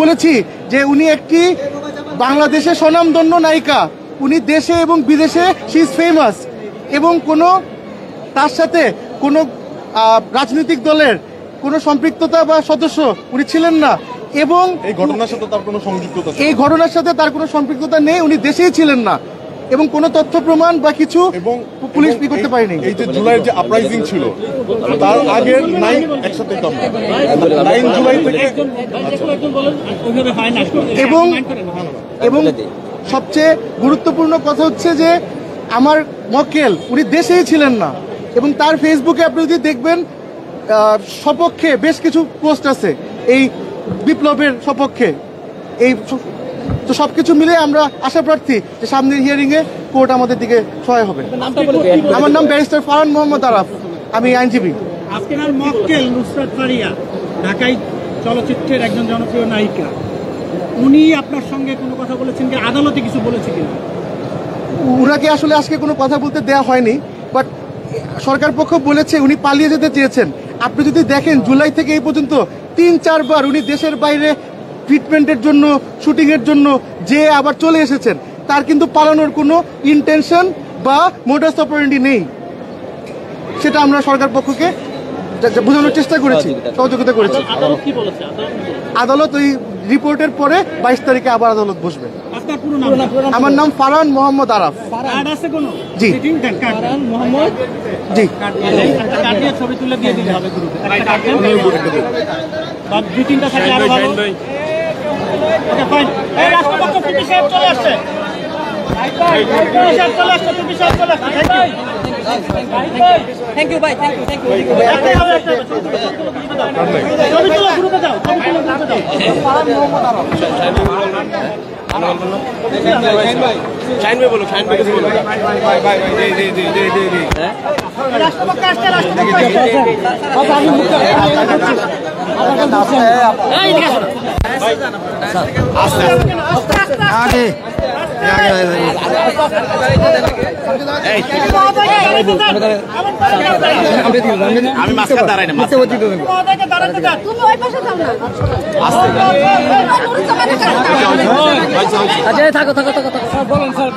বলেছি যে উনি একটি বাংলাদেশের স্বনামধন্য নায়িকা, উনি দেশে এবং বিদেশে শি ইজ ফেমাস, এবং তার সাথে কোনো রাজনৈতিক দলের কোনো সম্পৃক্ততা বা সদস্য উনি ছিলেন না, এবং এই ঘটনার সাথে তার কোনো সম্পৃক্ততা নেই, উনি দেশেই ছিলেন না, এবং কোনো তথ্য প্রমাণ বা কিছু এবং পুলিশ করতে পারেনি। এই যে জুলাইয়ের যে আপরাইজিং ছিল তার আগের 9 একসাথে 9 জুলাই থেকে এবং সবচেয়ে গুরুত্বপূর্ণ কথা হচ্ছে যে আমার মক্কেল উনি দেশেই ছিলেন না, এবং তার ফেসবুকে আপনি যদি দেখবেন সপক্ষে বেশ কিছু পোস্ট আছে এই বিপ্লবের সপক্ষে। তো সবকিছু মিলে আমরা আশা প্রার্থী যে সামনের হিয়ারিং এ কোর্ট আমাদের দিকে সহায় হবে। আমার নাম ব্যারিস্টার ফারহান মোহাম্মদ আরাফ, আমি আইনজীবী। আপনার মক্কেল নুসরাত ফারিয়া ঢাকাই চলচ্চিত্রের একজন জনপ্রিয় নায়িকা, উনি আপনার সঙ্গে কোনো কথা বলেছেন কি, আদালতে কিছু বলেছে কিনা? উনাকে আসলে আজকে কোনো কথা বলতে দেওয়া হয়নি, বাট সরকার পক্ষ বলেছে উনি পালিয়ে যেতে চেয়েছেন। আপনি যদি দেখেন জুলাই থেকে এই পর্যন্ত 3-4 বার উনি দেশের বাইরে ট্রিটমেন্টের জন্য, শুটিং এর জন্য যে আবার চলে এসেছেন, তার কিন্তু পালানোর কোনো ইন্টেনশন বা মোডাস অপারেন্ডি নেই। সেটা আমরা সরকার পক্ষকে বোঝানোর চেষ্টা করেছি, সহযোগিতা করেছি। আদালত ওই রিপোর্টের পরে 22 তারিখে আবার আদালত বসবে। আমার নাম ফারহান মোহাম্মদ আরাফ। জি জি, ছবি তুলে দিয়ে দিতে হবে থ্যাংক ইউ ভাই, থ্যাংক ইউ। শাইন ভাই বলো, শাইন ভাই কিছু বলো। আমি মাঝখানে দাঁড়াই না, থাকো থাকো থাকো, বলুন স্যার।